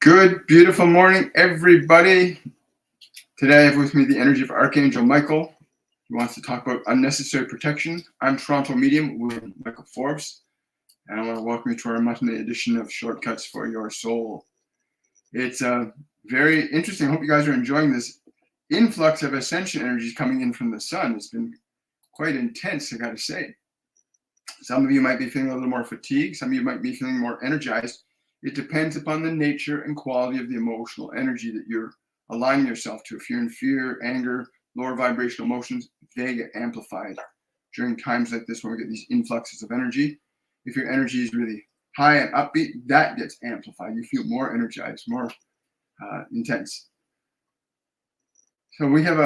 Good, beautiful morning, everybody. Today I have with me the energy of Archangel Michael, who wants to talk about unnecessary protection. I'm Toronto medium with Michael Forbes, and I want to welcome you to our monthly edition of Shortcuts for Your Soul. It's very interesting. I hope you guys are enjoying this influx of ascension energies coming in from the sun. It's been quite intense, I got to say. Some of you might be feeling a little more fatigued. Some of you might be feeling more energized. It depends upon the nature and quality of the emotional energy that you're aligning yourself to. If you're in fear, anger, lower vibrational emotions, they get amplified during times like this when we get these influxes of energy. If your energy is really high and upbeat, that gets amplified. You feel more energized, more intense. So we have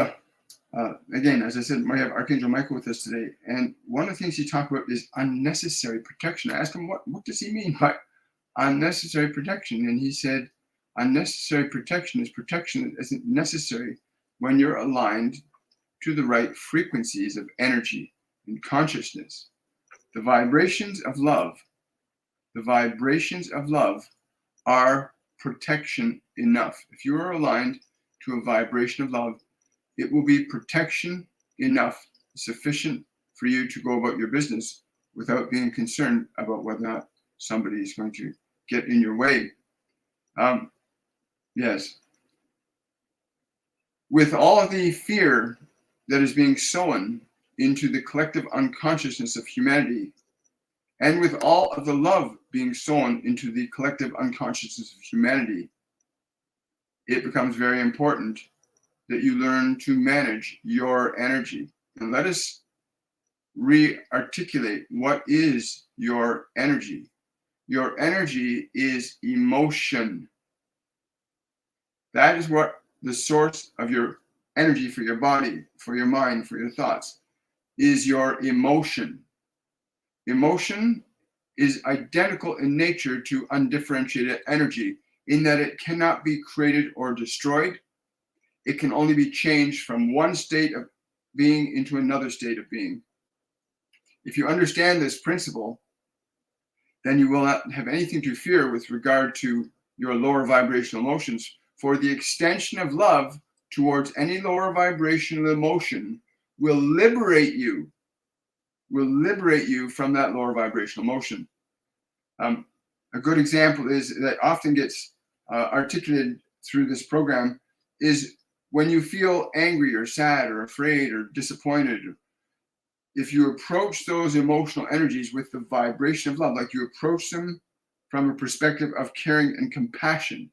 again, as I said, we have Archangel Michael with us today. And one of the things he talked about is unnecessary protection. I asked him, what does he mean by unnecessary protection? And he said, unnecessary protection is protection that isn't necessary when you're aligned to the right frequencies of energy and consciousness. The vibrations of love are protection enough. If you are aligned to a vibration of love, it will be protection enough, sufficient for you to go about your business without being concerned about whether or not somebody is going to get in your way. Yes. With all of the fear that is being sown into the collective unconsciousness of humanity, and with all of the love being sown into the collective unconsciousness of humanity, it becomes very important that you learn to manage your energy. And let us re-articulate what is your energy. Your energy is emotion. That is what the source of your energy for your body, for your mind, for your thoughts, is your emotion. Emotion is identical in nature to undifferentiated energy in that it cannot be created or destroyed. It can only be changed from one state of being into another state of being. If you understand this principle, then you will not have anything to fear with regard to your lower vibrational emotions, for the extension of love towards any lower vibrational emotion will liberate you from that lower vibrational emotion. A good example is that often gets articulated through this program is when you feel angry or sad or afraid or disappointed. If you approach those emotional energies with the vibration of love, like you approach them from a perspective of caring and compassion,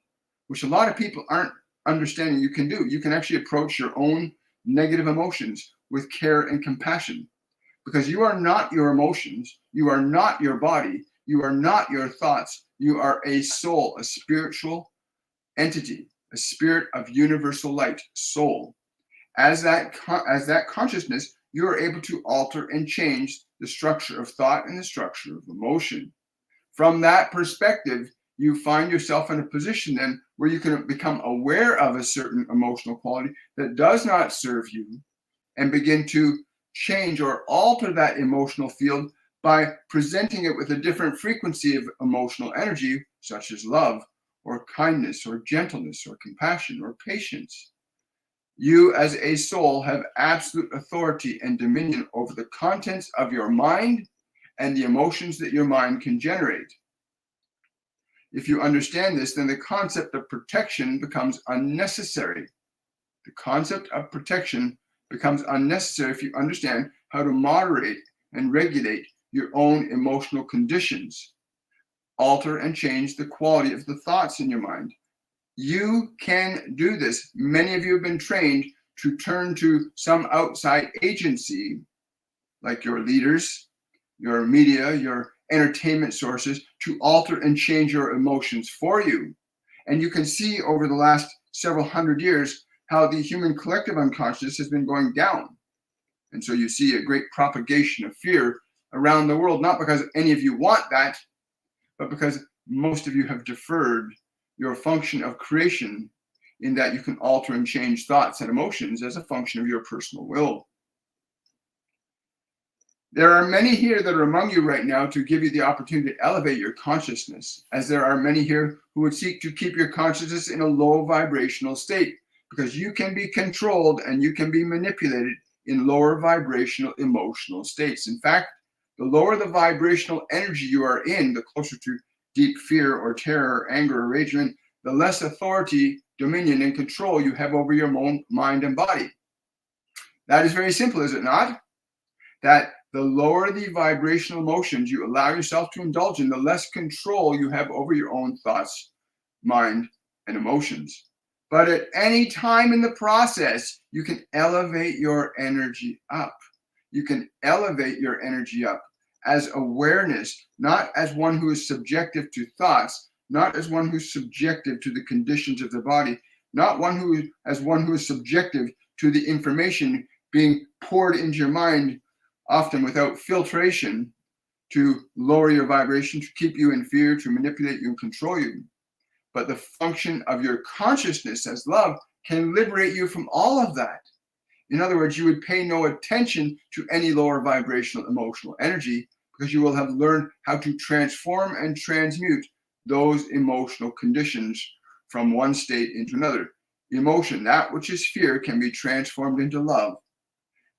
which a lot of people aren't understanding you can do. You can actually approach your own negative emotions with care and compassion, because you are not your emotions, you are not your body, you are not your thoughts, you are a soul, a spiritual entity, a spirit of universal light, soul. As that consciousness, you are able to alter and change the structure of thought and the structure of emotion. From that perspective, you find yourself in a position then where you can become aware of a certain emotional quality that does not serve you and begin to change or alter that emotional field by presenting it with a different frequency of emotional energy, such as love or kindness or gentleness or compassion or patience. You as a soul have absolute authority and dominion over the contents of your mind and the emotions that your mind can generate. If you understand this, then the concept of protection becomes unnecessary. The concept of protection becomes unnecessary if you understand how to moderate and regulate your own emotional conditions, alter and change the quality of the thoughts in your mind. You can do this. Many of you have been trained to turn to some outside agency, like your leaders, your media, your entertainment sources, to alter and change your emotions for you. And you can see over the last several hundred years how the human collective unconscious has been going down. And so you see a great propagation of fear around the world, not because any of you want that, but because most of you have deferred your function of creation, in that you can alter and change thoughts and emotions as a function of your personal will. There are many here that are among you right now to give you the opportunity to elevate your consciousness, as there are many here who would seek to keep your consciousness in a low vibrational state, because you can be controlled and you can be manipulated in lower vibrational emotional states. In fact, the lower the vibrational energy you are in, the closer to deep fear or terror, anger or ragement, the less authority, dominion, and control you have over your own mind and body. That is very simple, is it not? That the lower the vibrational emotions you allow yourself to indulge in, the less control you have over your own thoughts, mind, and emotions. But at any time in the process, you can elevate your energy up. You can elevate your energy up as awareness, not as one who is subjective to thoughts, not as one who's subjective to the conditions of the body, not one who is subjective to the information being poured into your mind, often without filtration, to lower your vibration, to keep you in fear, to manipulate you and control you. But the function of your consciousness as love can liberate you from all of that. In other words, you would pay no attention to any lower vibrational emotional energy, because you will have learned how to transform and transmute those emotional conditions from one state into another. Emotion, that which is fear, can be transformed into love.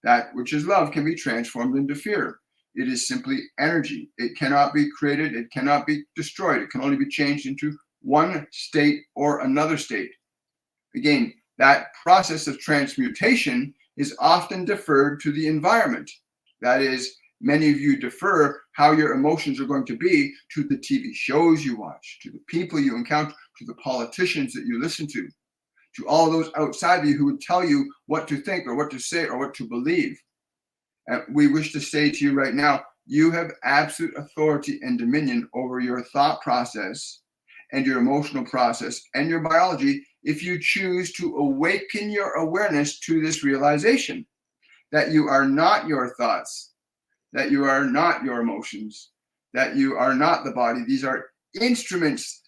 That which is love can be transformed into fear. It is simply energy. It cannot be created. It cannot be destroyed. It can only be changed into one state or another state. Again, that process of transmutation is often deferred to the environment. That is, many of you defer how your emotions are going to be to the TV shows you watch, to the people you encounter, to the politicians that you listen to all those outside of you who would tell you what to think or what to say or what to believe. And we wish to say to you right now, you have absolute authority and dominion over your thought process and your emotional process and your biology if you choose to awaken your awareness to this realization that you are not your thoughts, that you are not your emotions, that you are not the body. These are instruments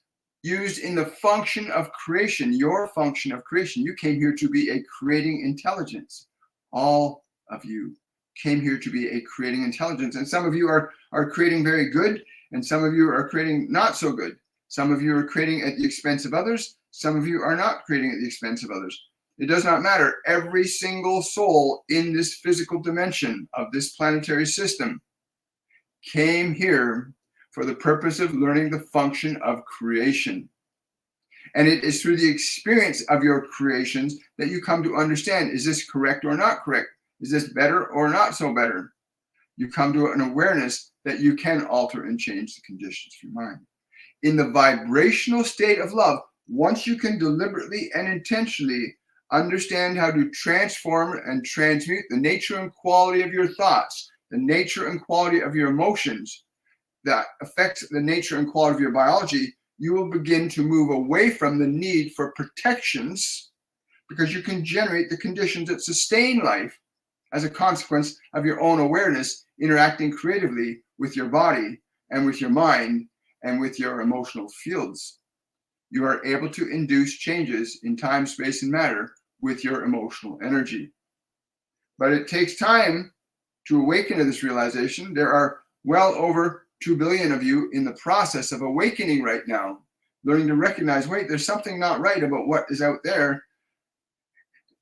used in the function of creation, your function of creation. You came here to be a creating intelligence. All of you came here to be a creating intelligence. And some of you are creating very good, and some of you are creating not so good. Some of you are creating at the expense of others. Some of you are not creating at the expense of others. It does not matter. Every single soul in this physical dimension of this planetary system came here for the purpose of learning the function of creation. And it is through the experience of your creations that you come to understand, is this correct or not correct? Is this better or not so better? You come to an awareness that you can alter and change the conditions of your mind. In the vibrational state of love, once you can deliberately and intentionally understand how to transform and transmute the nature and quality of your thoughts, the nature and quality of your emotions, that affects the nature and quality of your biology, you will begin to move away from the need for protections, because you can generate the conditions that sustain life as a consequence of your own awareness interacting creatively with your body and with your mind and with your emotional fields. You are able to induce changes in time, space, and matter with your emotional energy. But it takes time to awaken to this realization. There are well over 2 billion of you in the process of awakening right now, learning to recognize, wait, there's something not right about what is out there,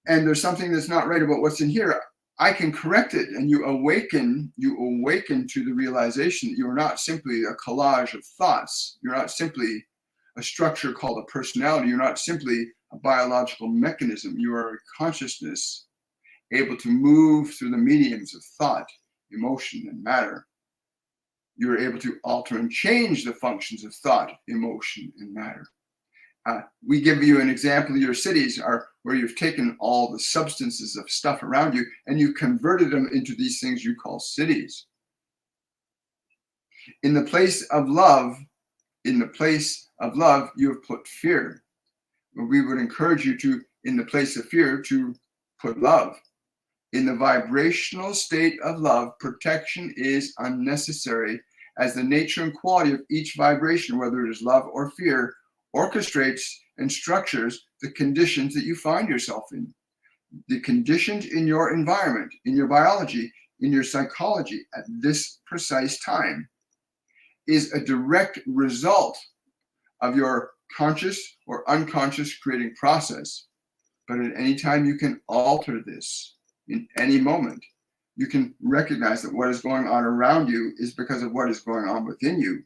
and there's something that's not right about what's in here. I can correct it. And you awaken to the realization that you are not simply a collage of thoughts. You're not simply a structure called a personality. You're not simply a biological mechanism. You are a consciousness able to move through the mediums of thought, emotion, and matter. You are able to alter and change the functions of thought, emotion, and matter. We give you an example. Your cities are where you've taken all the substances of stuff around you and you've converted them into these things you call cities. In the place of love, you have put fear. We would encourage you to, in the place of fear, to put love. In the vibrational state of love, protection is unnecessary, as the nature and quality of each vibration, whether it is love or fear, orchestrates and structures the conditions that you find yourself in. The conditions in your environment, in your biology, in your psychology at this precise time is a direct result of your conscious or unconscious creating process. But at any time you can alter this in any moment. You can recognize that what is going on around you is because of what is going on within you.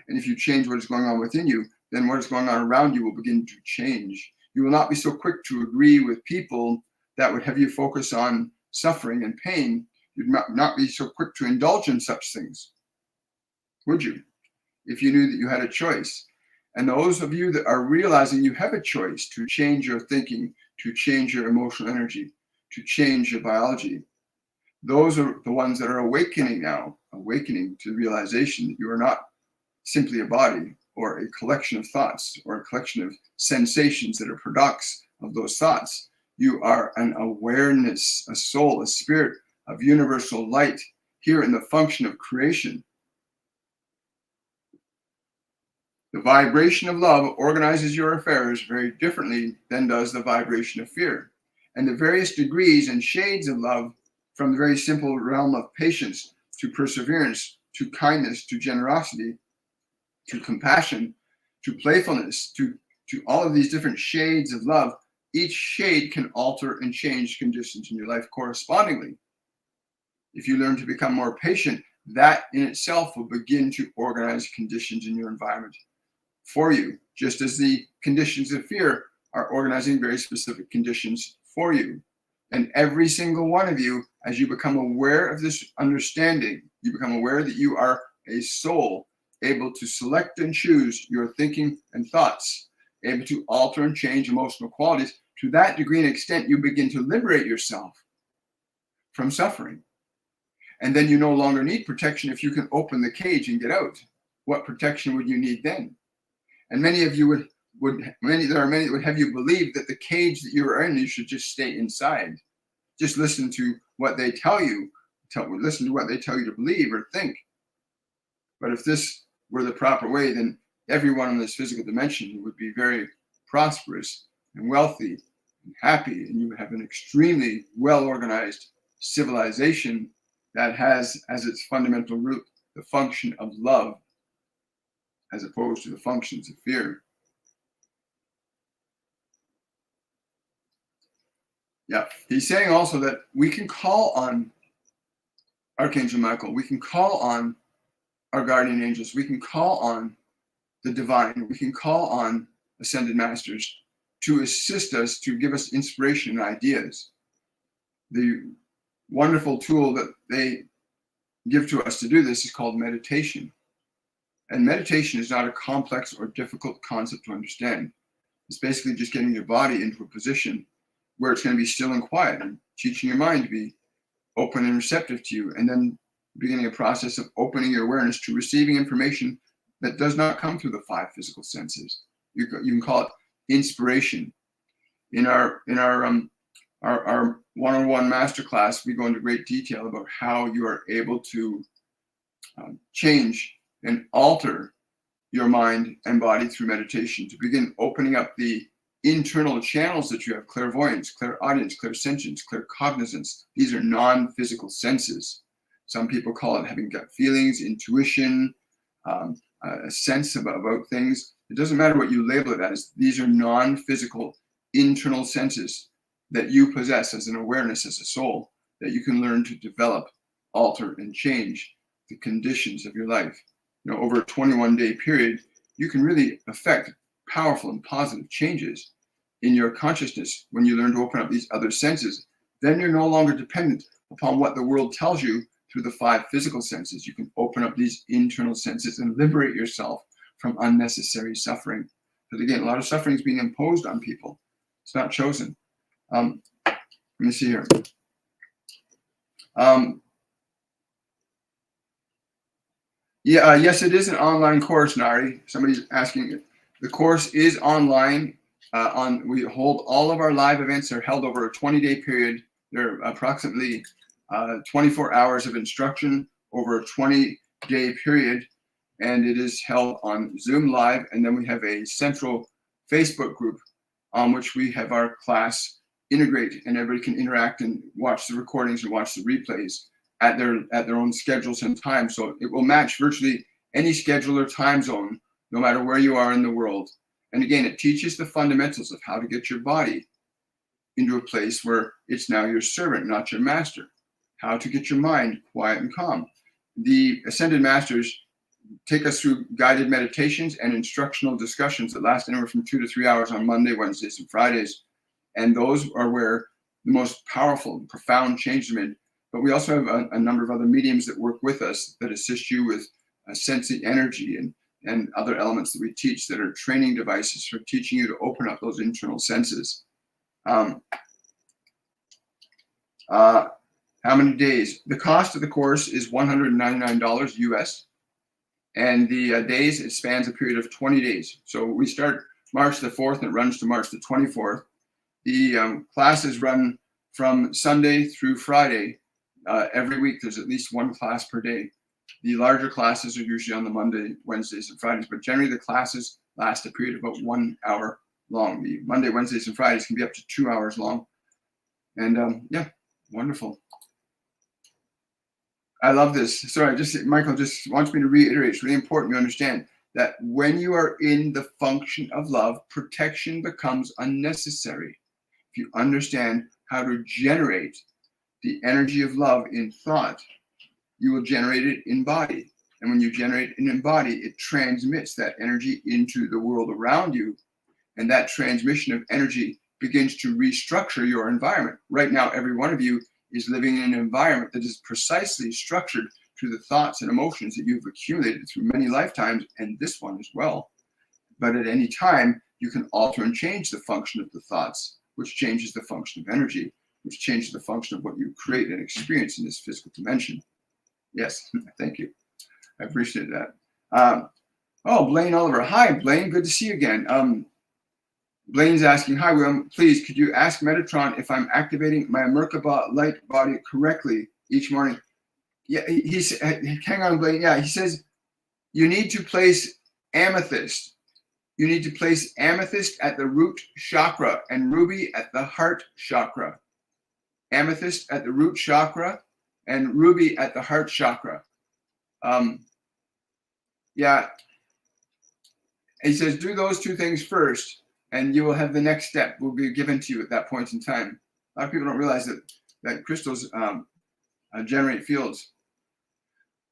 And if you change what is going on within you, then what is going on around you will begin to change. You will not be so quick to agree with people that would have you focus on suffering and pain. You'd not be so quick to indulge in such things, would you? If you knew that you had a choice. And those of you that are realizing you have a choice to change your thinking, to change your emotional energy, to change your biology, those are the ones that are awakening now, awakening to the realization that you are not simply a body or a collection of thoughts or a collection of sensations that are products of those thoughts. You are an awareness, a soul, a spirit of universal light here in the function of creation. The vibration of love organizes your affairs very differently than does the vibration of fear. And the various degrees and shades of love, from the very simple realm of patience to perseverance, to kindness, to generosity, to compassion, to playfulness, to all of these different shades of love, each shade can alter and change conditions in your life correspondingly. If you learn to become more patient, that in itself will begin to organize conditions in your environment for you, just as the conditions of fear are organizing very specific conditions for you. And every single one of you, as you become aware of this understanding, you become aware that you are a soul able to select and choose your thinking and thoughts, able to alter and change emotional qualities. To that degree and extent, you begin to liberate yourself from suffering. And then you no longer need protection if you can open the cage and get out. What protection would you need then? And many of you there are many that would have you believe that the cage that you are in, you should just stay inside. Just listen to what they tell you. Listen to what they tell you to believe or think. But if this were the proper way, then everyone in this physical dimension would be very prosperous and wealthy and happy, and you would have an extremely well-organized civilization that has as its fundamental root the function of love, as opposed to the functions of fear. Yeah, he's saying also that we can call on Archangel Michael, we can call on our guardian angels, we can call on the divine, we can call on ascended masters to assist us, to give us inspiration and ideas. The wonderful tool that they give to us to do this is called meditation. And meditation is not a complex or difficult concept to understand. It's basically just getting your body into a position where it's going to be still and quiet, and teaching your mind to be open and receptive to you, and then beginning a process of opening your awareness to receiving information that does not come through the five physical senses. You can call it inspiration. In our one-on-one masterclass, we go into great detail about how you are able to change and alter your mind and body through meditation, to begin opening up the internal channels that you have: clairvoyance, clairaudience, clairsentience, claircognizance. These are non-physical senses. Some people call it having gut feelings, intuition, a sense about things. It doesn't matter what you label it as. These are non-physical internal senses that you possess as an awareness, as a soul, that you can learn to develop, alter, and change the conditions of your life. Over a 21-day period, you can really affect powerful and positive changes in your consciousness when you learn to open up these other senses. Then you're no longer dependent upon what the world tells you through the five physical senses. You can open up these internal senses and liberate yourself from unnecessary suffering. Because again, a lot of suffering is being imposed on people. It's not chosen. Let me see here. Yes, it is an online course, Nari. Somebody's asking. The course is online. We hold all of our live events are held over a 20-day period. They're approximately 24 hours of instruction over a 20-day period, and it is held on Zoom Live. And then we have a central Facebook group on which we have our class integrate, and everybody can interact and watch the recordings and watch the replays. at their own schedules and time. So it will match virtually any schedule or time zone, no matter where you are in the world. And again, it teaches the fundamentals of how to get your body into a place where it's now your servant, not your master. How to get your mind quiet and calm. The Ascended Masters take us through guided meditations and instructional discussions that last anywhere from 2 to 3 hours on Monday, Wednesdays, and Fridays. And those are where the most powerful, profound changes are made. But we also have a number of other mediums that work with us that assist you with sensing energy and other elements that we teach that are training devices for teaching you to open up those internal senses. How many days? The cost of the course is $199 US. And the days, it spans a period of 20 days. So we start March the 4th and it runs to March the 24th. The classes run from Sunday through Friday. Every week, there's at least one class per day. The larger classes are usually on the Monday, Wednesdays, and Fridays, but generally the classes last a period of about 1 hour long. The Monday, Wednesdays, and Fridays can be up to 2 hours long. And yeah, wonderful. I love this. Sorry, Michael just wants me to reiterate. It's really important you understand that when you are in the function of love, protection becomes unnecessary. If you understand how to generate the energy of love in thought, you will generate it in body. And when you generate it in body, it transmits that energy into the world around you. And that transmission of energy begins to restructure your environment. Right now, every one of you is living in an environment that is precisely structured through the thoughts and emotions that you've accumulated through many lifetimes, and this one as well. But at any time, you can alter and change the function of the thoughts, which changes the function of energy, which changes the function of what you create and experience in this physical dimension. Yes, thank you. I appreciate that. Oh, Blaine Oliver. Hi, Blaine. Good to see you again. Blaine's asking, hi, William, please, could you ask Metatron if I'm activating my Merkaba light body correctly each morning? Yeah, he's, hang on, Blaine. Yeah, he says you need to place amethyst. You need to place amethyst at the root chakra and ruby at the heart chakra. Amethyst at the root chakra and ruby at the heart chakra. Yeah, he says do those two things first, and you will have the next step will be given to you at that point in time. A lot of people don't realize that crystals generate fields.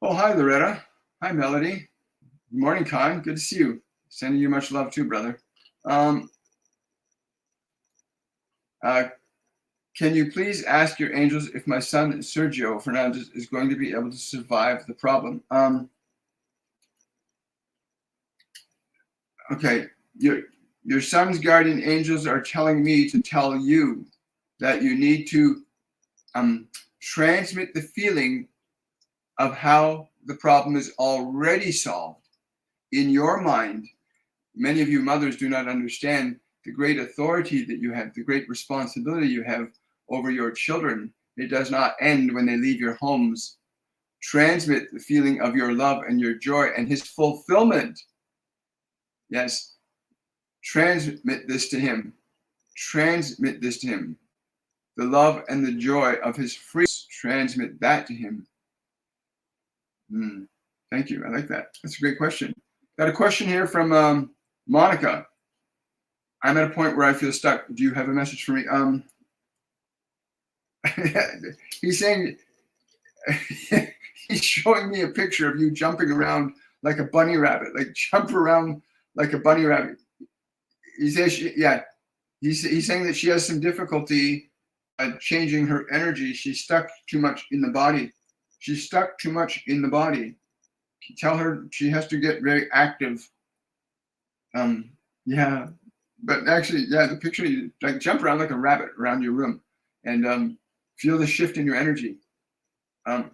Oh, hi, Loretta. Hi, Melody. Good morning, Con. Good to see you. Sending you much love too, brother. Can you please ask your angels if my son, Sergio Fernandez, is going to be able to survive the problem? Okay, your son's guardian angels are telling me to tell you that you need to transmit the feeling of how the problem is already solved in your mind. Many of you mothers do not understand the great authority that you have, the great responsibility you have over your children. It does not end when they leave your homes. Transmit the feeling of your love and your joy and his fulfillment. Yes, transmit this to him. Transmit this to him. The love and the joy of his freedom. Transmit that to him. Thank you. I like that. That's a great question. Got a question here from Monica. I'm at a point where I feel stuck. Do you have a message for me? He's saying, he's showing me a picture of you jumping around like a bunny rabbit, like jump around like a bunny rabbit. He says, he's saying that she has some difficulty changing her energy. She's stuck too much in the body. She's stuck too much in the body. Tell her she has to get very active. Yeah, but actually, yeah, the picture, you like jump around like a rabbit around your room and feel the shift in your energy. And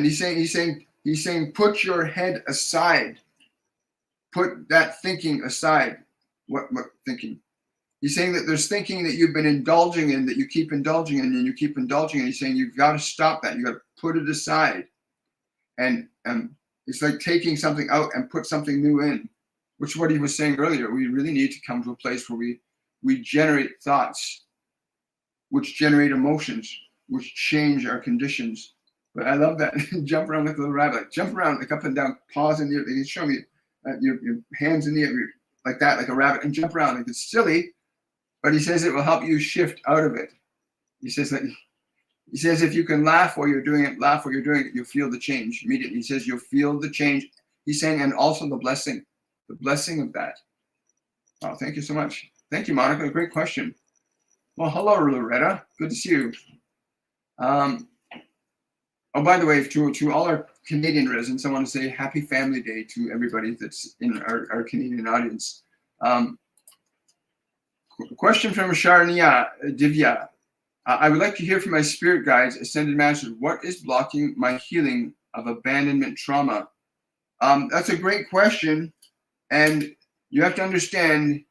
he's saying, put your head aside. Put that thinking aside. What thinking? He's saying that there's thinking that you've been indulging in, that you keep indulging in, and you keep indulging in. He's saying you've got to stop that. You got to put it aside. And it's like taking something out and put something new in, which is what he was saying earlier. We really need to come to a place where we generate thoughts, which generate emotions, which change our conditions. But I love that. Jump around like a little rabbit, like jump around, like up and down, pause in the air. They show me your hands in the air, like that, like a rabbit, and jump around. Like it's silly, but he says it will help you shift out of it. He says that. He says if you can laugh while you're doing it, you'll feel the change immediately. He says you'll feel the change. He's saying, and also the blessing of that. Oh, thank you so much. Thank you, Monica. Great question. Well, hello, Loretta. Good to see you. Oh, by the way, to all our Canadian residents, I want to say Happy Family Day to everybody that's in our Canadian audience. Question from Sharnia Divya. I would like to hear from my spirit guides, ascended masters, what is blocking my healing of abandonment trauma? That's a great question. And you have to understand,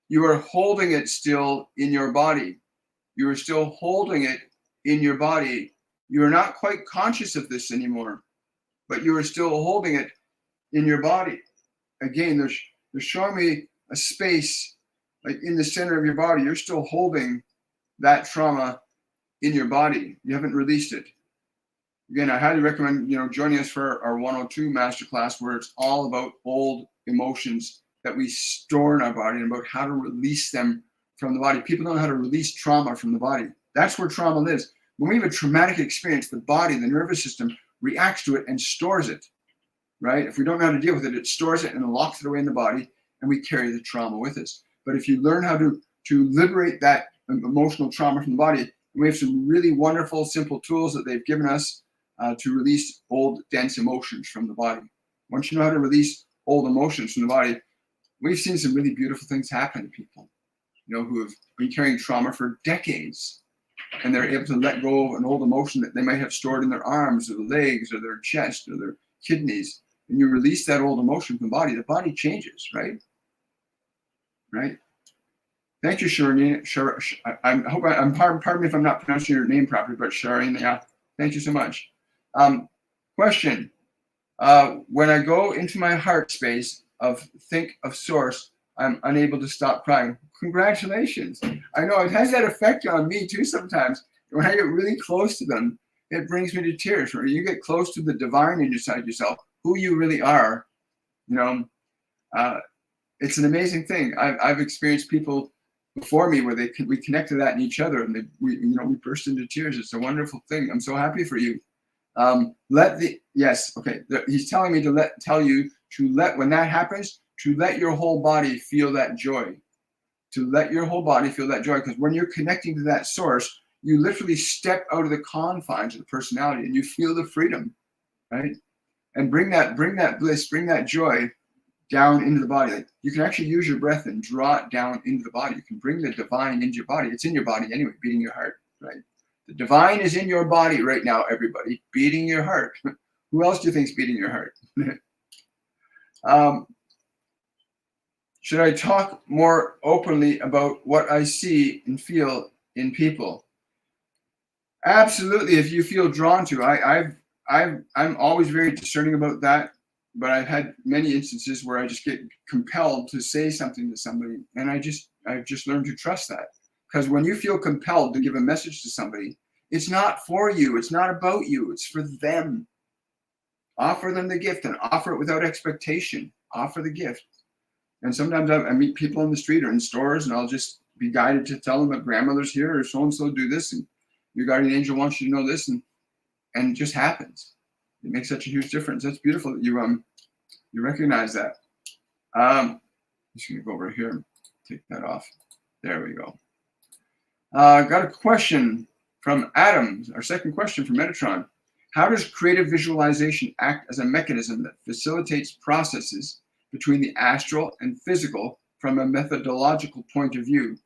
you are holding it still in your body. You are still holding it in your body. You are not quite conscious of this anymore, but you are still holding it in your body. Again, they're showing me a space like in the center of your body. You're still holding that trauma in your body. You haven't released it. Again, I highly recommend joining us for our 102 masterclass, where it's all about old emotions that we store in our body and about how to release them from the body. People don't know how to release trauma from the body. That's where trauma lives. When we have a traumatic experience, the body, the nervous system reacts to it and stores it, right? If we don't know how to deal with it, it stores it and locks it away in the body, and we carry the trauma with us. But if you learn how to liberate that emotional trauma from the body, we have some really wonderful, simple tools that they've given us to release old, dense emotions from the body. Once you know how to release old emotions from the body, we've seen some really beautiful things happen to people, who have been carrying trauma for decades, and they're able to let go of an old emotion that they might have stored in their arms or their legs or their chest or their kidneys. And you release that old emotion from the body changes, right? Right? Thank you, Shireen. Pardon me if I'm not pronouncing your name properly, but Shireen, yeah. Thank you so much. Question. When I go into my heart space think of source, I'm unable to stop crying. Congratulations. I know it has that effect on me too sometimes. When I get really close to them, it brings me to tears. When you get close to the divine inside yourself, who you really are, it's an amazing thing. I've experienced people before me where we connect to that in each other, and we burst into tears. It's a wonderful thing. I'm so happy for you. He's telling me to tell you when that happens, to let your whole body feel that joy. To let your whole body feel that joy, because when you're connecting to that source, you literally step out of the confines of the personality and you feel the freedom, right? And bring that bliss, bring that joy down into the body. Like, you can actually use your breath and draw it down into the body. You can bring the divine into your body. It's in your body anyway, beating your heart, right? The divine is in your body right now, everybody, beating your heart. Who else do you think is beating your heart? Should I talk more openly about what I see and feel in people? Absolutely, if you feel drawn to. I'm always very discerning about that, but I've had many instances where I just get compelled to say something to somebody, and I've just learned to trust that. Because when you feel compelled to give a message to somebody, it's not for you, it's not about you, it's for them. Offer them the gift and offer it without expectation. Offer the gift. And sometimes I meet people on the street or in stores, and I'll just be guided to tell them that grandmother's here or so-and-so do this, and your guardian angel wants you to know this, and it just happens. It makes such a huge difference. That's beautiful that you recognize that. I'm just gonna go over here and take that off. There we go. Got a question from Adam, our second question from Metatron. How does creative visualization act as a mechanism that facilitates processes between the astral and physical from a methodological point of view?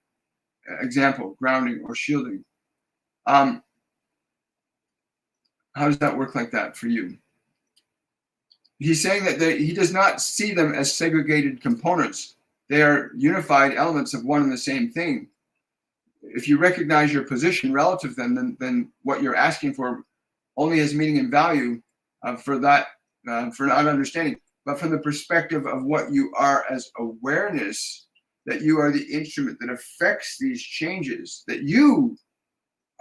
Example, grounding or shielding. How does that work like that for you? He's saying that he does not see them as segregated components. They are unified elements of one and the same thing. If you recognize your position relative to them, then what you're asking for only has meaning and value for that understanding. But from the perspective of what you are as awareness, that you are the instrument that affects these changes, that you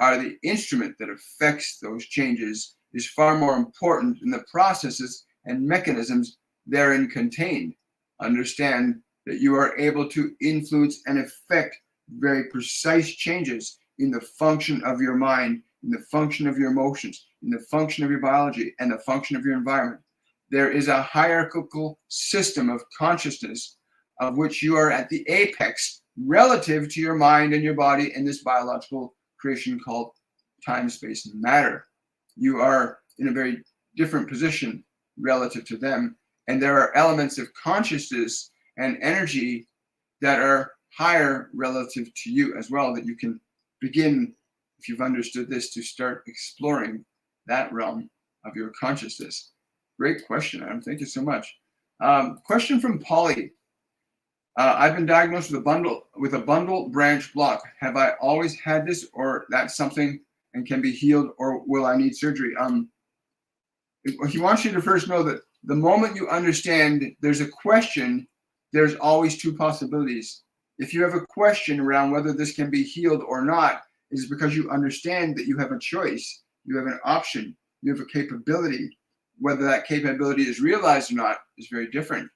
are the instrument that affects those changes is far more important than the processes and mechanisms therein contained. Understand that you are able to influence and affect very precise changes in the function of your mind, in the function of your emotions, in the function of your biology, and the function of your environment. There is a hierarchical system of consciousness of which you are at the apex relative to your mind and your body in this biological creation called time, space, and matter. You are in a very different position relative to them. And there are elements of consciousness and energy that are higher relative to you as well, that you can begin, if you've understood this, to start exploring that realm of your consciousness. Great question, Adam. Thank you so much. Question from Polly. I've been diagnosed with a bundle branch block. Have I always had this, or that's something and can be healed, or will I need surgery? He wants you to first know that the moment you understand there's a question, there's always two possibilities. If you have a question around whether this can be healed or not, it is because you understand that you have a choice, you have an option, you have a capability. Whether that capability is realized or not is very different.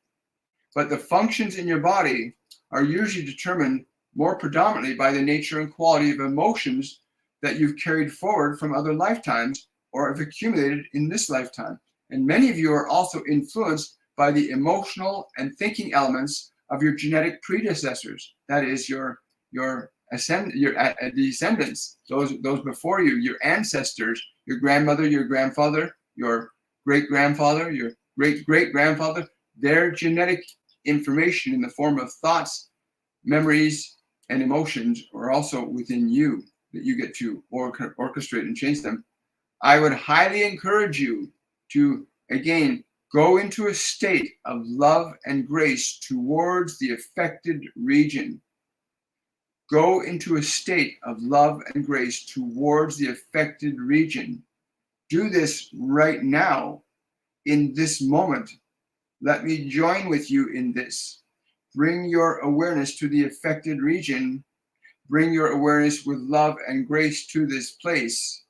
But the functions in your body are usually determined more predominantly by the nature and quality of emotions that you've carried forward from other lifetimes or have accumulated in this lifetime. And many of you are also influenced by the emotional and thinking elements of your genetic predecessors. That is your descendants, those before you, your ancestors, your grandmother, your grandfather, your great-grandfather, your great-great-grandfather. Their genetic information in the form of thoughts, memories, and emotions are also within you that you get to orchestrate and change them. I would highly encourage you to, again, go into a state of love and grace towards the affected region. Go into a state of love and grace towards the affected region. Do this right now, in this moment. Let me join with you in this. Bring your awareness to the affected region. Bring your awareness with love and grace to this place.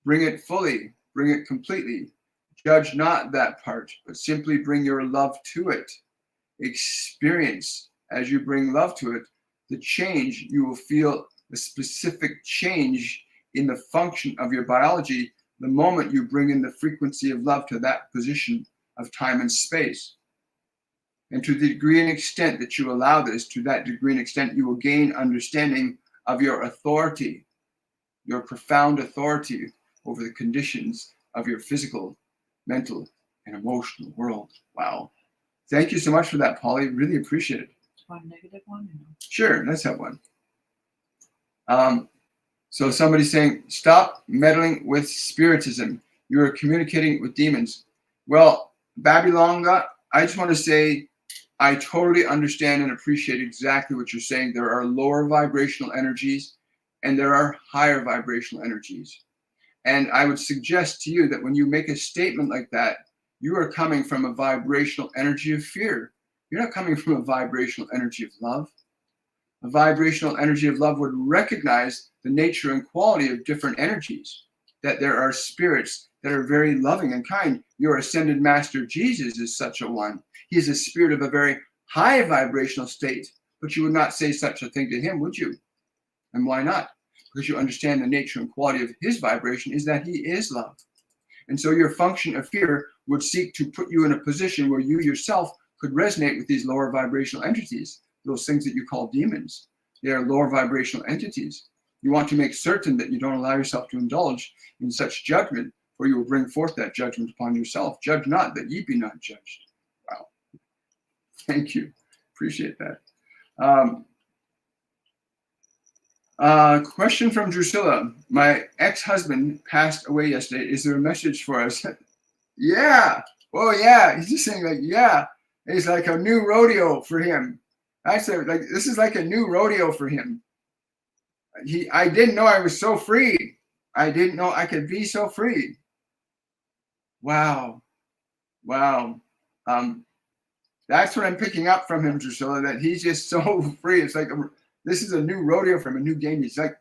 Bring it fully. Bring it completely. Judge not that part, but simply bring your love to it. Experience, as you bring love to it, the change. You will feel a specific change in the function of your biology the moment you bring in the frequency of love to that position of time and space. And to the degree and extent that you allow this, to that degree and extent, you will gain understanding of your authority, your profound authority over the conditions of your physical, mental, and emotional world. Wow. Thank you so much for that, Polly. Really appreciate it. Want a negative one? Or no? Sure, let's have one. So somebody's saying, stop meddling with spiritism. You are communicating with demons. Well, Babylonga, I just want to say, I totally understand and appreciate exactly what you're saying. There are lower vibrational energies and there are higher vibrational energies. And I would suggest to you that when you make a statement like that, you are coming from a vibrational energy of fear. You're not coming from a vibrational energy of love. A vibrational energy of love would recognize the nature and quality of different energies, that there are spirits that are very loving and kind. Your ascended master Jesus is such a one. He is a spirit of a very high vibrational state, but you would not say such a thing to him, would you? And why not? Because you understand the nature and quality of his vibration is that he is love. And so your function of fear would seek to put you in a position where you yourself could resonate with these lower vibrational entities, those things that you call demons. They are lower vibrational entities. You want to make certain that you don't allow yourself to indulge in such judgment, for you will bring forth that judgment upon yourself. Judge not, that ye be not judged. Wow. Thank you. Appreciate that. Question from Drusilla. My ex-husband passed away yesterday. Is there a message for us? Yeah. Oh, yeah. He's just saying, like, yeah. It's like a new rodeo for him. I said, like, this is like a new rodeo for him. I didn't know I was so free. I didn't know I could be so free. Wow. Wow. That's what I'm picking up from him, Drusilla, that he's just so free. It's like, this is a new rodeo for him, a new game. He's like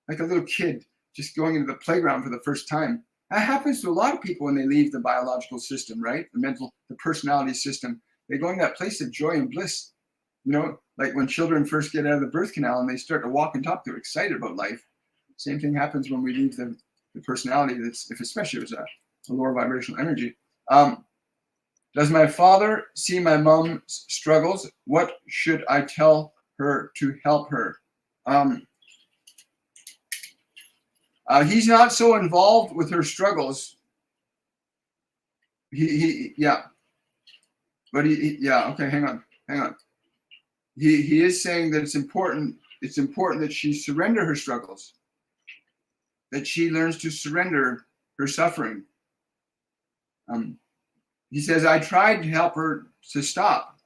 a little kid just going into the playground for the first time. That happens to a lot of people when they leave the biological system, right? The personality system. They go in that place of joy and bliss. You know, like when children first get out of the birth canal and they start to walk and talk, they're excited about life. Same thing happens when we leave the personality, especially if it's a lower vibrational energy. Does my father see my mom's struggles? What should I tell her to help her? He's not so involved with her struggles. Yeah. But okay, hang on. He is saying that it's important that she surrender her struggles, that she learns to surrender her suffering. He says, I tried to help her to stop.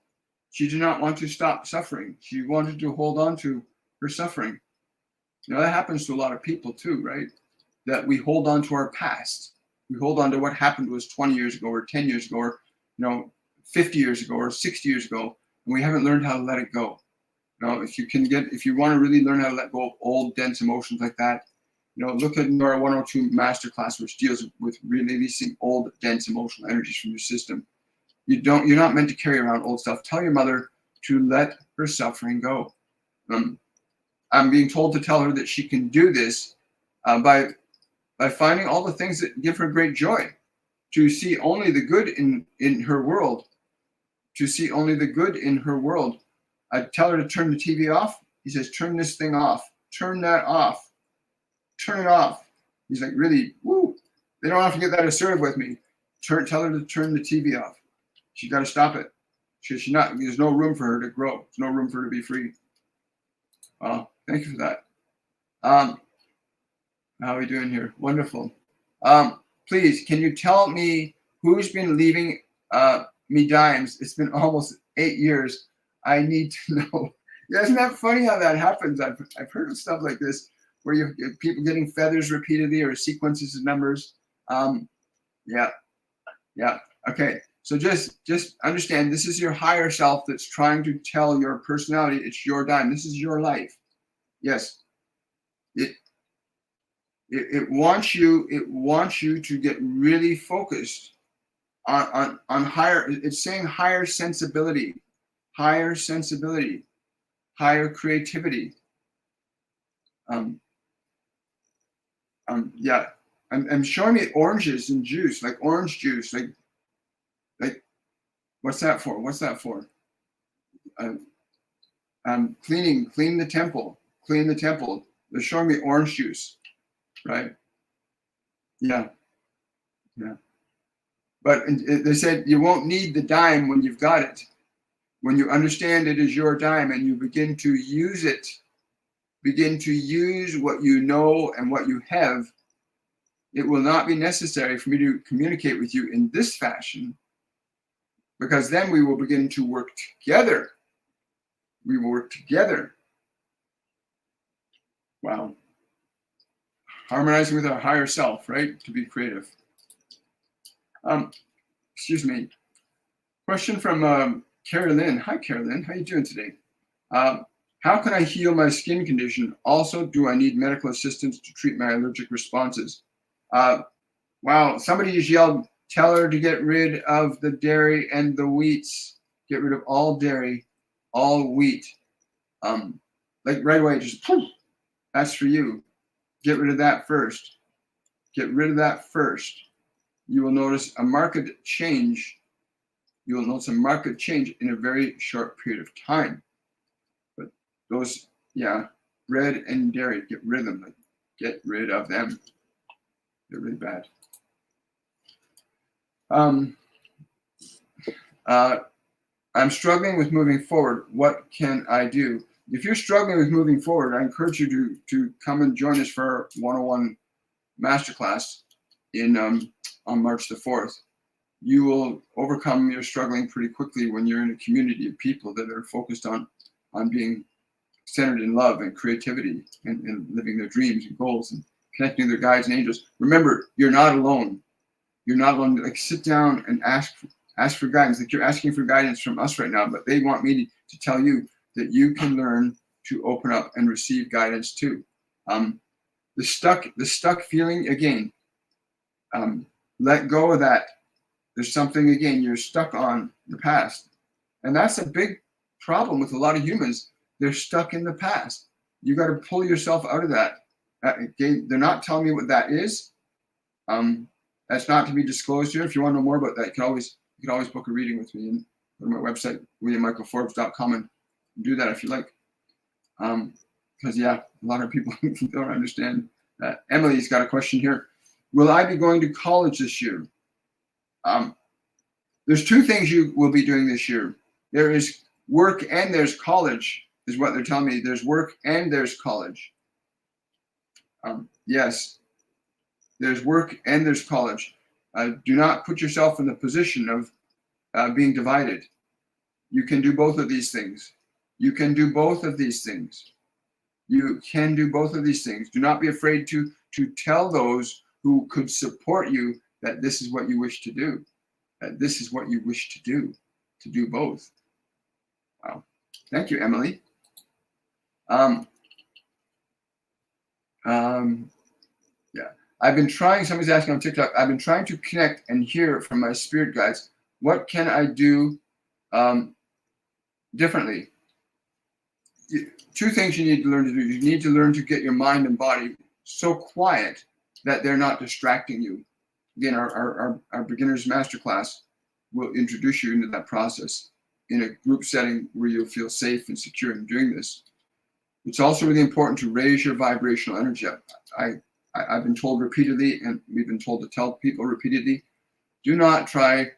She did not want to stop suffering. She wanted to hold on to her suffering. You know, that happens to a lot of people too, right? That we hold on to our past. We hold on to what happened to us 20 years ago or 10 years ago or, 50 years ago or 60 years ago, and we haven't learned how to let it go. If you want to really learn how to let go of old, dense emotions like that, look at our 102 Masterclass, which deals with releasing old, dense emotional energies from your system. You're not meant to carry around old stuff. Tell your mother to let her suffering go. I'm being told to tell her that she can do this by finding all the things that give her great joy, to see only the good in her world, to see only the good in her world. I tell her to turn the TV off. He says, turn this thing off. Turn that off. Turn it off. He's like, really, woo. They don't have to get that assertive with me. Tell her to turn the TV off. She's got to stop it. There's no room for her to grow. There's no room for her to be free. Thank you for that. How are we doing here? Wonderful. Please, can you tell me who's been leaving me dimes? It's been almost 8 years. I need to know. Yeah, isn't that funny how that happens? I've heard of stuff like this where you have people getting feathers repeatedly or sequences of numbers. Yeah. Okay. So just understand, this is your higher self that's trying to tell your personality it's your dime. This is your life. Yes. It wants you to get really focused on higher. It's saying higher sensibility, higher creativity. Yeah. I'm showing me oranges and juice, like orange juice, like what's that for? Clean the temple. They're showing me orange juice, right? Yeah. But they said you won't need the dime when you've got it. When you understand it is your dime and you begin to use it, begin to use what you know and what you have, it will not be necessary for me to communicate with you in this fashion, because then we will begin to work together. We will work together. Wow. Harmonizing with our higher self, right? To be creative. Excuse me. Question from Carolyn. Hi, Carolyn. How are you doing today? How can I heal my skin condition? Also, do I need medical assistance to treat my allergic responses? Wow. Somebody just yelled, tell her to get rid of the dairy and the wheats. Get rid of all dairy, all wheat. Like right away, just poof. That's for you. Get rid of that first. Get rid of that first. You will notice a marked change. You will notice a marked change in a very short period of time. But those, bread and dairy, get rid of them. Like, get rid of them. They're really bad. I'm struggling with moving forward. What can I do? If you're struggling with moving forward, I encourage you to come and join us for our 101 Masterclass on March the 4th. You will overcome your struggling pretty quickly when you're in a community of people that are focused on being centered in love and creativity and living their dreams and goals and connecting with their guides and angels. Remember, you're not alone. You're not alone. Like, sit down and ask for guidance. Like, you're asking for guidance from us right now, but they want me to tell you that you can learn to open up and receive guidance too. The stuck feeling, again, let go of that. There's something, again, you're stuck on the past. And that's a big problem with a lot of humans. They're stuck in the past. You got to pull yourself out of that. Again, they're not telling me what that is. That's not to be disclosed here. If you want to know more about that, you can always book a reading with me and go to my website, WilliamMichaelForbes.com, and do that if you like. Because yeah, a lot of people don't understand that. Emily's got a question here. Will I be going to college this year? There's two things you will be doing this year. There is work and there's college, is what they're telling me. There's work and there's college. Yes, there's work and there's college. Do not put yourself in the position of being divided. You can do both of these things. You can do both of these things. You can do both of these things. Do not be afraid to tell those who could support you that this is what you wish to do. That this is what you wish to do both. Wow. Thank you, Emily. Yeah. I've been trying, somebody's asking on TikTok, I've been trying to connect and hear from my spirit guides. What can I do differently? Two things you need to learn to do. You need to learn to get your mind and body so quiet that they're not distracting you. Again, our beginner's masterclass will introduce you into that process in a group setting where you'll feel safe and secure in doing this. It's also really important to raise your vibrational energy up. I've been told repeatedly, and we've been told to tell people repeatedly, do not try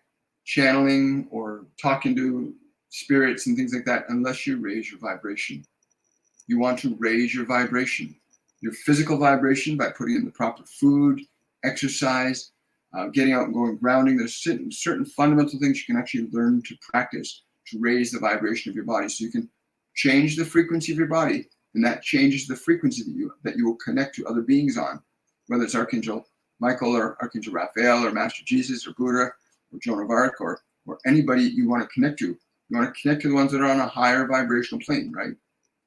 channeling or talking to spirits and things like that unless you raise your vibration. You want to raise your vibration, your physical vibration, by putting in the proper food, exercise, getting out and going grounding. There's certain fundamental things you can actually learn to practice to raise the vibration of your body. So you can change the frequency of your body, and that changes the frequency that you will connect to other beings on, whether it's Archangel Michael or Archangel Raphael or Master Jesus or Buddha or Joan of Arc or anybody you want to connect to. You want to connect to the ones that are on a higher vibrational plane, right?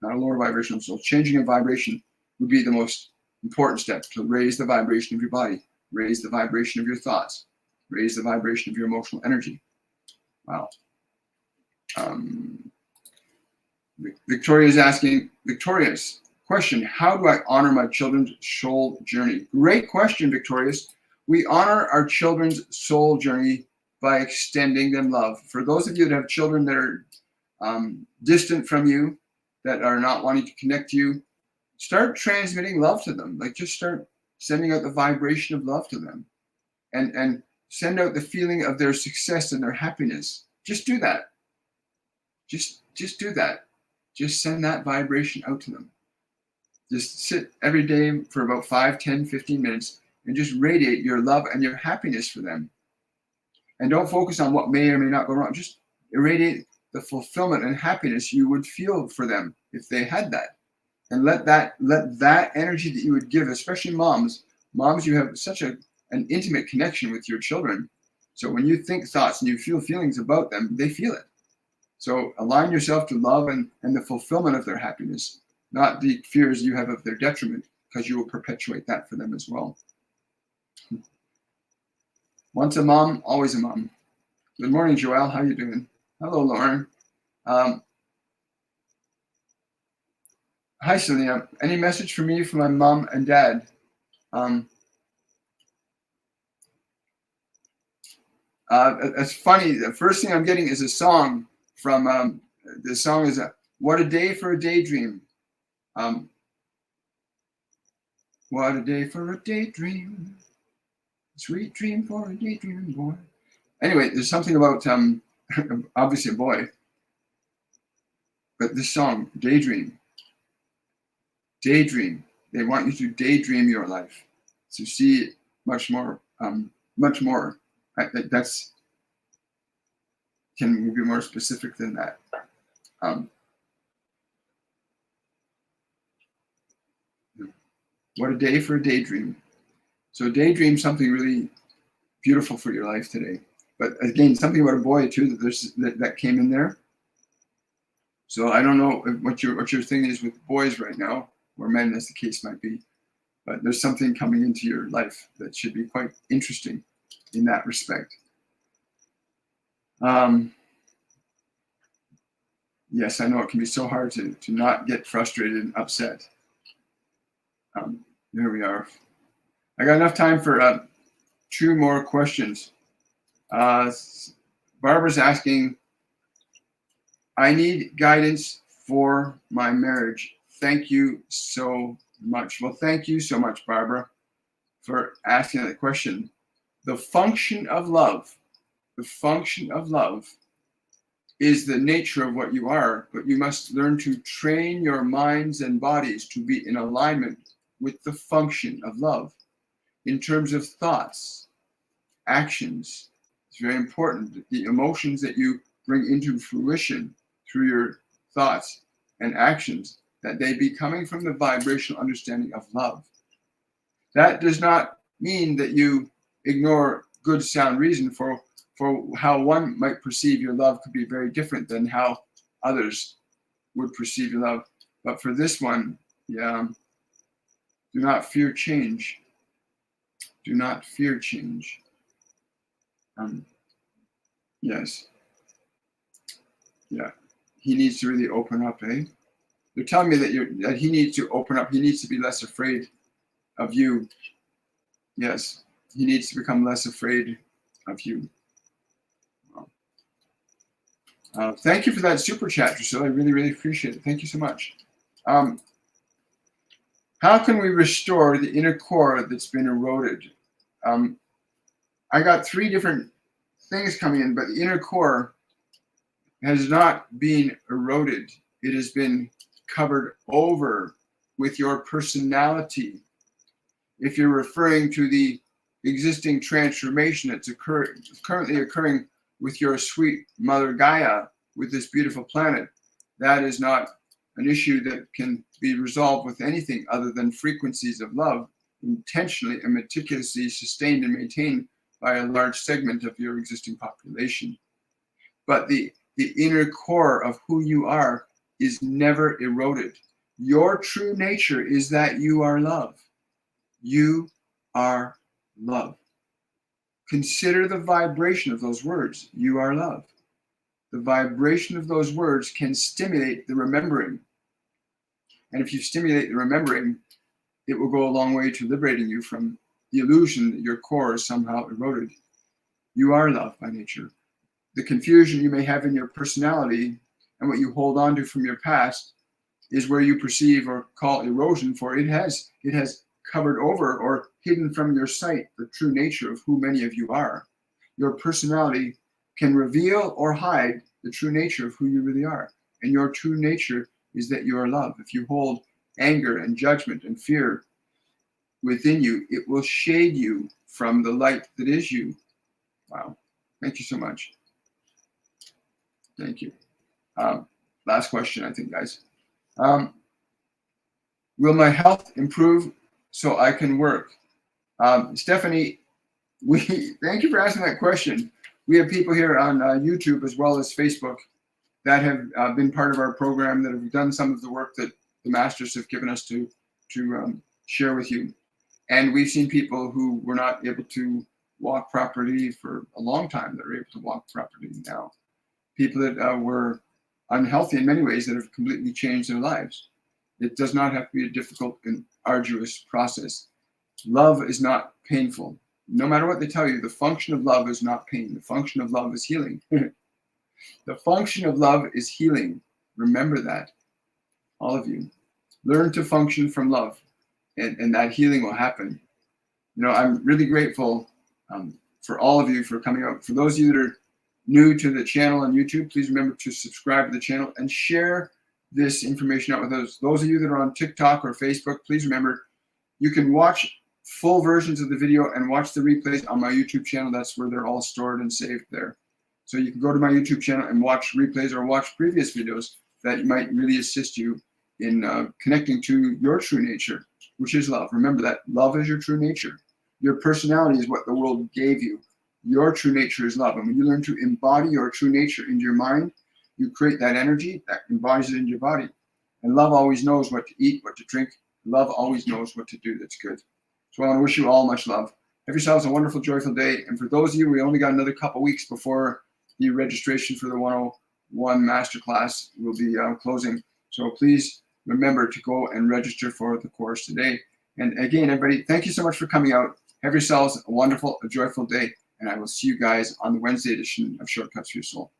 Not a lower vibrational. So changing your vibration would be the most important step to raise the vibration of your body, raise the vibration of your thoughts, raise the vibration of your emotional energy. Wow. Victoria's asking, Victoria's question, how do I honor my children's soul journey? Great question, Victoria's. We honor our children's soul journey by extending them love. For those of you that have children that are distant from you, that are not wanting to connect to you, start transmitting love to them. Like, just start sending out the vibration of love to them, and send out the feeling of their success and their happiness. Just do that. Just do that. Just send that vibration out to them. Just sit every day for about 5, 10, 15 minutes and just radiate your love and your happiness for them. And don't focus on what may or may not go wrong. Just irradiate the fulfillment and happiness you would feel for them if they had that. And let that energy that you would give, especially moms, you have such an intimate connection with your children. So when you think thoughts and you feel feelings about them, they feel it. So align yourself to love and the fulfillment of their happiness, not the fears you have of their detriment, because you will perpetuate that for them as well. Once a mom, always a mom. Good morning, Joelle. How are you doing? Hello, Lauren. Hi, Selena. Any message for me from my mom and dad? It's funny. The first thing I'm getting is a song from, the song is What a Day for a Daydream. What a day for a daydream. Sweet dream for a daydream boy. Anyway, there's something about, obviously a boy, but this song, Daydream. Daydream. They want you to daydream your life, to see it much more. That's, can we be more specific than that? What a day for a daydream. So daydream something really beautiful for your life today. But again, something about a boy too that came in there. So I don't know what your thing is with boys right now, or men, as the case might be. But there's something coming into your life that should be quite interesting in that respect. Yes, I know it can be so hard to not get frustrated and upset. There we are. I got enough time for 2 more questions. Barbara's asking, I need guidance for my marriage. Thank you so much. Well, thank you so much, Barbara, for asking that question. The function of love is the nature of what you are, but you must learn to train your minds and bodies to be in alignment with the function of love in terms of thoughts, actions. It's very important that the emotions that you bring into fruition through your thoughts and actions, that they be coming from the vibrational understanding of love. That does not mean that you ignore good sound reason for how one might perceive your love could be very different than how others would perceive your love. But for this one, do not fear change. Do not fear change. Yes. Yeah. He needs to really open up, eh? They're telling me that he needs to open up. He needs to be less afraid of you. Yes. He needs to become less afraid of you. Thank you for that super chat, Drusilla. I really, really appreciate it. Thank you so much. How can we restore the inner core that's been eroded? I got 3 different things coming in, but the inner core has not been eroded. It has been covered over with your personality. If you're referring to the existing transformation that's currently occurring with your sweet mother Gaia, with this beautiful planet, that is not an issue that can be resolved with anything other than frequencies of love, intentionally and meticulously sustained and maintained by a large segment of your existing population. But the inner core of who you are is never eroded. Your true nature is that you are love. You are love. Consider the vibration of those words. You are love. The vibration of those words can stimulate the remembering. And if you stimulate the remembering, it will go a long way to liberating you from the illusion that your core is somehow eroded. You are love by nature. The confusion you may have in your personality and what you hold on to from your past is where you perceive or call erosion, for it has covered over or hidden from your sight the true nature of who many of you are. Your personality can reveal or hide the true nature of who you really are. And your true nature is that you are love. If you hold anger and judgment and fear within you, it will shade you from the light that is you. Wow. Thank you so much. Thank you. Last question, I think, guys. Will my health improve so I can work? Stephanie, thank you for asking that question. We have people here on YouTube as well as Facebook that have been part of our program, that have done some of the work that the masters have given us to share with you. And we've seen people who were not able to walk properly for a long time that are able to walk properly now. People that were unhealthy in many ways that have completely changed their lives. It does not have to be a difficult and arduous process. Love is not painful. No matter what they tell you, the function of love is not pain. The function of love is healing. The function of love is healing. Remember that, all of you. Learn to function from love, and that healing will happen. You know, I'm really grateful for all of you for coming out. For those of you that are new to the channel on YouTube, please remember to subscribe to the channel and share this information out with others. Those of you that are on TikTok or Facebook, please remember you can watch full versions of the video and watch the replays on my YouTube channel. That's where they're all stored and saved there. So you can go to my YouTube channel and watch replays or watch previous videos that might really assist you in connecting to your true nature, which is love. Remember that love is your true nature. Your personality is what the world gave you. Your true nature is love. And when you learn to embody your true nature into your mind, you create that energy that embodies it into your body. And love always knows what to eat, what to drink, Love always knows what to do that's good. So I want to wish you all much love. Have yourselves a wonderful, joyful day. And for those of you, we only got another couple weeks before the registration for the 101 Masterclass will be closing. So please remember to go and register for the course today. And again, everybody, thank you so much for coming out. Have yourselves a wonderful, a joyful day. And I will see you guys on the Wednesday edition of Shortcuts for Your Soul.